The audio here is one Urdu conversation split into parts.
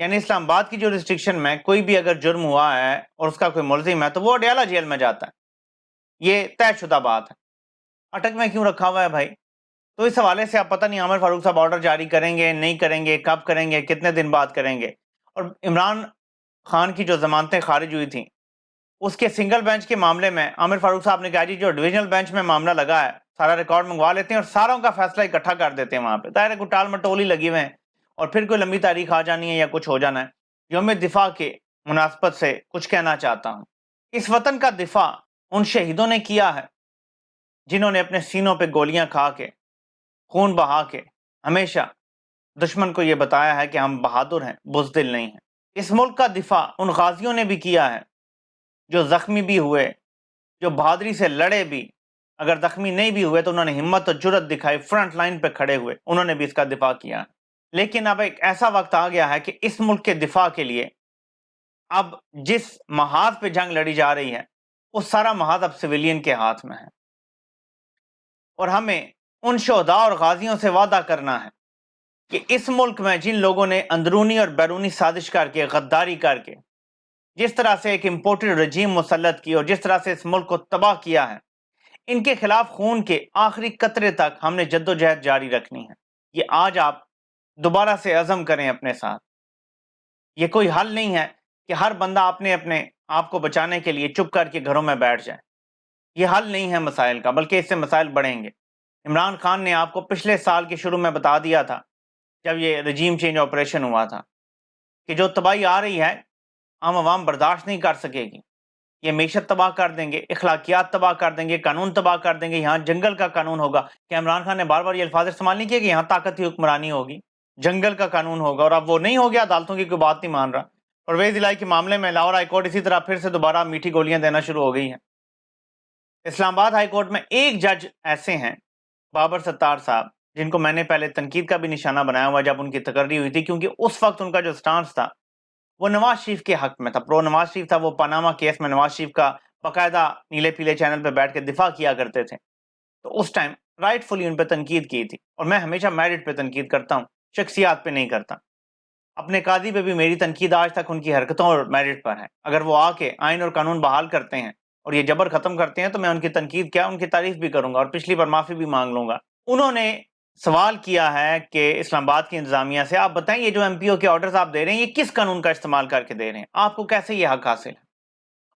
یعنی اسلام آباد کی جو ریسٹرکشن میں کوئی بھی اگر جرم ہوا ہے اور اس کا کوئی ملزم ہے تو وہ اڈیالہ جیل میں جاتا ہے، یہ طے شدہ بات ہے۔ اٹک میں کیوں رکھا ہوا ہے بھائی؟ تو اس حوالے سے آپ پتہ نہیں عامر فاروق صاحب آرڈر جاری کریں گے نہیں کریں گے، کب کریں گے، کتنے دن بعد کریں گے۔ اور عمران خان کی جو ضمانتیں خارج ہوئی تھیں اس کے سنگل بینچ کے معاملے میں عامر فاروق صاحب نے کہا جی جو ڈویژنل بینچ میں معاملہ لگا ہے سارا ریکارڈ منگوا لیتے ہیں اور ساروں کا فیصلہ اکٹھا کر دیتے ہیں وہاں پہ، ظاہر ہے کوئی ٹال مٹول ہی لگی ہوئے ہیں اور پھر کوئی لمبی تاریخ آ جانی ہے یا کچھ ہو جانا ہے۔ یوم دفاع کے مناسبت سے کچھ کہنا چاہتا ہوں، اس وطن کا دفاع ان شہیدوں نے کیا ہے جنہوں نے اپنے سینوں پہ گولیاں کھا کے خون بہا کے ہمیشہ دشمن کو یہ بتایا ہے کہ ہم بہادر ہیں، بزدل نہیں ہیں۔ اس ملک کا دفاع ان غازیوں نے بھی کیا ہے جو زخمی بھی ہوئے، جو بہادری سے لڑے بھی، اگر زخمی نہیں بھی ہوئے تو انہوں نے ہمت اور جرت دکھائی، فرنٹ لائن پہ کھڑے ہوئے، انہوں نے بھی اس کا دفاع کیا ہے۔ لیکن اب ایک ایسا وقت آ گیا ہے کہ اس ملک کے دفاع کے لیے اب جس محاذ پہ جنگ لڑی جا رہی ہے وہ سارا محاذ اب سویلین کے ہاتھ میں ہے، اور ہمیں ان شہداء اور غازیوں سے وعدہ کرنا ہے کہ اس ملک میں جن لوگوں نے اندرونی اور بیرونی سازش کر کے غداری کر کے جس طرح سے ایک امپورٹڈ رجیم مسلط کی اور جس طرح سے اس ملک کو تباہ کیا ہے، ان کے خلاف خون کے آخری قطرے تک ہم نے جد و جہد جاری رکھنی ہے۔ یہ آج آپ دوبارہ سے عزم کریں اپنے ساتھ۔ یہ کوئی حل نہیں ہے کہ ہر بندہ اپنے آپ کو بچانے کے لیے چپ کر کے گھروں میں بیٹھ جائے، یہ حل نہیں ہے مسائل کا، بلکہ اس سے مسائل بڑھیں گے۔ عمران خان نے آپ کو پچھلے سال کے شروع میں بتا دیا تھا جب یہ رجیم چینج آپریشن ہوا تھا کہ جو تباہی آ رہی ہے عام عوام برداشت نہیں کر سکے گی، یہ معیشت تباہ کر دیں گے، اخلاقیات تباہ کر دیں گے، قانون تباہ کر دیں گے، یہاں جنگل کا قانون ہوگا۔ کہ عمران خان نے بار بار یہ الفاظ استعمال نہیں کیے کہ یہاں طاقت کی حکمرانی ہوگی، جنگل کا قانون ہوگا، اور اب وہ نہیں ہو گیا، عدالتوں کی کوئی بات نہیں مان رہا۔ پرویز الہی کے معاملے میں لاہور ہائی کورٹ اسی طرح پھر سے دوبارہ میٹھی گولیاں دینا شروع ہو گئی ہیں۔ اسلام آباد ہائی کورٹ میں ایک جج ایسے ہیں بابر ستار صاحب جن کو میں نے پہلے تنقید کا بھی نشانہ بنایا ہوا جب ان کی تقرری ہوئی تھی، کیونکہ اس وقت ان کا جو سٹانس تھا وہ نواز شریف کے حق میں تھا، پرو نواز شریف تھا۔ وہ پاناما کیس میں نواز شریف کا باقاعدہ نیلے پیلے چینل پہ بیٹھ کے دفاع کیا کرتے تھے، تو اس ٹائم رائٹ فلی ان پہ تنقید کی تھی، اور میں ہمیشہ میرٹ پہ تنقید کرتا ہوں، شخصیات پہ نہیں کرتا۔ اپنے قاضی پہ بھی میری تنقید آج تک ان کی حرکتوں اور میرٹ پر ہے۔ اگر وہ آ کے آئین اور قانون بحال کرتے ہیں اور یہ جبر ختم کرتے ہیں تو میں ان کی تنقید کیا ان کی تعریف بھی کروں گا اور پچھلی بار معافی بھی مانگ لوں گا۔ انہوں نے سوال کیا ہے کہ اسلام آباد کی انتظامیہ سے آپ بتائیں یہ جو ایم پی او کے آرڈرز آپ دے رہے ہیں یہ کس قانون کا استعمال کر کے دے رہے ہیں، آپ کو کیسے یہ حق حاصل ہے؟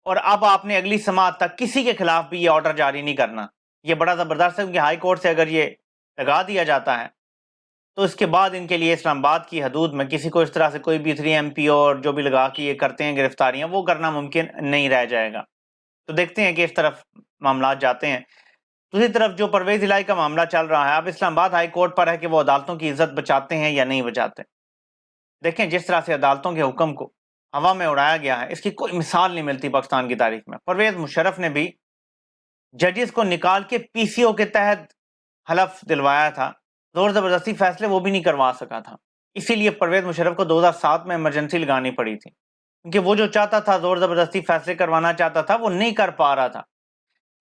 اور اب آپ نے اگلی سماعت تک کسی کے خلاف بھی یہ آرڈر جاری نہیں کرنا۔ یہ بڑا زبردست ہے، کیونکہ ہائی کورٹ سے اگر یہ لگا دیا جاتا ہے تو اس کے بعد ان کے لیے اسلام آباد کی حدود میں کسی کو اس طرح سے کوئی بھی 3 ایم پی او اور جو بھی لگا کے یہ کرتے ہیں گرفتاریاں، وہ کرنا ممکن نہیں رہ جائے گا۔ تو دیکھتے ہیں کہ اس طرف معاملات جاتے ہیں۔ دوسری طرف جو پرویز الہی کا معاملہ چل رہا ہے، اب اسلام آباد ہائی کورٹ پر ہے کہ وہ عدالتوں کی عزت بچاتے ہیں یا نہیں بچاتے۔ دیکھیں جس طرح سے عدالتوں کے حکم کو ہوا میں اڑایا گیا ہے، اس کی کوئی مثال نہیں ملتی پاکستان کی تاریخ میں۔ پرویز مشرف نے بھی ججز کو نکال کے پی سی او کے تحت حلف دلوایا تھا، زور زبردستی فیصلے وہ بھی نہیں کروا سکا تھا۔ اسی لیے پرویز مشرف کو 2007 میں ایمرجنسی لگانی پڑی تھی، کیونکہ وہ جو چاہتا تھا زور زبردستی فیصلے کروانا چاہتا تھا وہ نہیں کر پا رہا تھا۔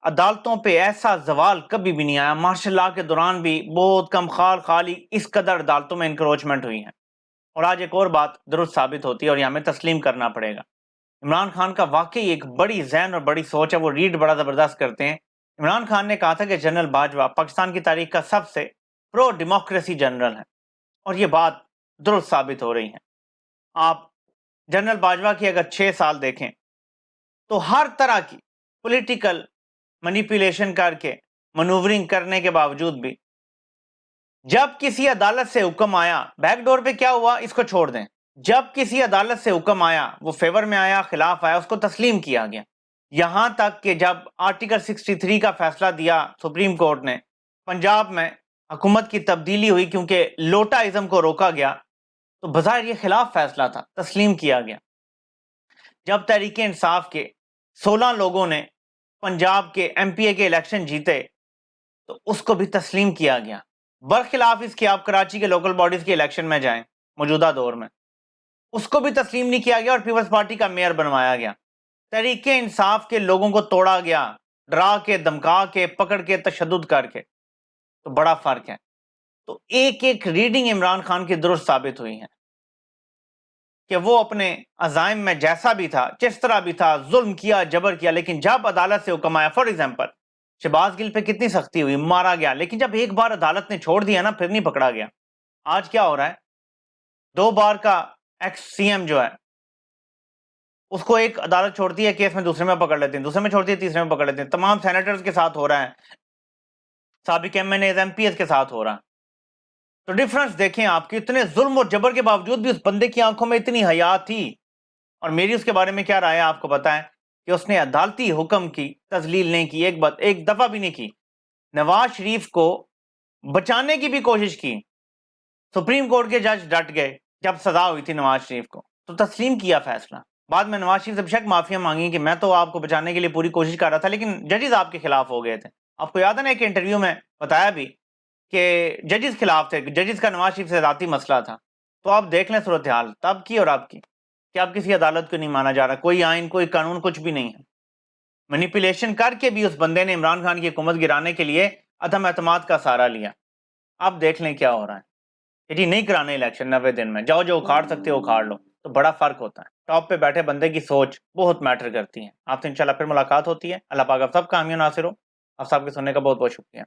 عدالتوں پہ ایسا زوال کبھی بھی نہیں آیا، مارشل لا کے دوران بھی بہت کم خالی اس قدر عدالتوں میں انکروچمنٹ ہوئی ہے۔ اور آج ایک اور بات درست ثابت ہوتی ہے اور یہ ہمیں تسلیم کرنا پڑے گا، عمران خان کا واقعی ایک بڑی ذہن اور بڑی سوچ ہے، وہ ریڈ بڑا زبردست کرتے ہیں۔ عمران خان نے کہا تھا کہ جنرل باجوہ پاکستان کی تاریخ کا سب سے پرو ڈیموکریسی جنرل ہے، اور یہ بات درست ثابت ہو رہی ہے۔ آپ جنرل باجوہ کی اگر 6 سال دیکھیں تو ہر طرح کی پولیٹیکل مینیپولیشن کر کے منورنگ کرنے کے باوجود بھی جب کسی عدالت سے حکم آیا، بیک ڈور پہ کیا ہوا اس کو چھوڑ دیں، جب کسی عدالت سے حکم آیا وہ فیور میں آیا خلاف آیا اس کو تسلیم کیا گیا۔ یہاں تک کہ جب آرٹیکل 63 کا فیصلہ دیا سپریم کورٹ نے، پنجاب میں حکومت کی تبدیلی ہوئی کیونکہ لوٹا ازم کو روکا گیا، تو بظاہر یہ خلاف فیصلہ تھا، تسلیم کیا گیا۔ جب تحریک انصاف کے 16 لوگوں نے پنجاب کے ایم پی اے کے الیکشن جیتے تو اس کو بھی تسلیم کیا گیا، برخلاف اس کے آپ کراچی کے لوکل باڈیز کے الیکشن میں جائیں موجودہ دور میں، اس کو بھی تسلیم نہیں کیا گیا اور پیپلز پارٹی کا میئر بنوایا گیا۔ تحریک انصاف کے لوگوں کو توڑا گیا، ڈرا کے، دمکا کے، پکڑ کے، تشدد کر کے، تو بڑا فرق ہے۔ تو ایک ایک ریڈنگ عمران خان کی درست ثابت ہوئی ہے۔ کہ وہ اپنے عزائم میں جیسا بھی تھا، جس طرح بھی تھا، ظلم کیا، جبر کیا، لیکن جب عدالت سے حکم آیا، فار ایگزامپل شہباز گل پہ کتنی سختی ہوئی، مارا گیا، لیکن جب ایک بار عدالت نے چھوڑ دیا نا، پھر نہیں پکڑا گیا. آج کیا ہو رہا ہے؟ 2 بار کا ایکس سی ایم جو ہے اس کو ایک عدالت چھوڑتی ہے کیس میں، دوسرے میں پکڑ لیتے ہیں، دوسرے میں چھوڑتی ہے، تیسرے میں پکڑ لیتے ہیں. تمام سینیٹرز کے ساتھ ہو رہا ہے، سابق M N As, M P S کے ساتھ ہو رہا ہے. تو ڈفرنس دیکھیں آپ، کہ اتنے ظلم اور جبر کے باوجود بھی اس بندے کی آنکھوں میں اتنی حیا تھی. اور میری اس کے بارے میں کیا رائے ہے آپ کو پتہ ہے کہ اس نے عدالتی حکم کی تذلیل نہیں کی، ایک دفعہ بھی نہیں کی. نواز شریف کو بچانے کی بھی کوشش کی، سپریم کورٹ کے جج ڈٹ گئے جب سزا ہوئی تھی نواز شریف کو، تو تسلیم کیا فیصلہ. بعد میں نواز شریف سے بے شک معافیاں مانگی کہ میں تو آپ کو بچانے کے لیے پوری کوشش کر رہا تھا، لیکن ججز آپ کے خلاف ہو گئے تھے. آپ کو یاد ہے نا کہ انٹرویو میں بتایا بھی کہ ججز خلاف تھے، ججز کا نواز شریف سے ذاتی مسئلہ تھا. تو آپ دیکھ لیں صورتحال تب کی اور اب کی، کہ اب کسی عدالت کو نہیں مانا جا رہا، کوئی آئین، کوئی قانون، کچھ بھی نہیں ہے. مینیپولیشن کر کے بھی اس بندے نے عمران خان کی حکومت گرانے کے لیے عدم اعتماد کا سہارا لیا. اب دیکھ لیں کیا ہو رہا ہے. جی نہیں کرانے الیکشن 90 دن میں، جاؤ جو اکھاڑ سکتے ہو اکھاڑ لو. تو بڑا فرق ہوتا ہے، ٹاپ پہ بیٹھے بندے کی سوچ بہت میٹر کرتی ہے. آپ سے انشاءاللہ پھر ملاقات ہوتی ہے. اللہ پاک آپ سب کا حامی و ناصر ہو. آپ سب کے سننے کا بہت بہت شکریہ.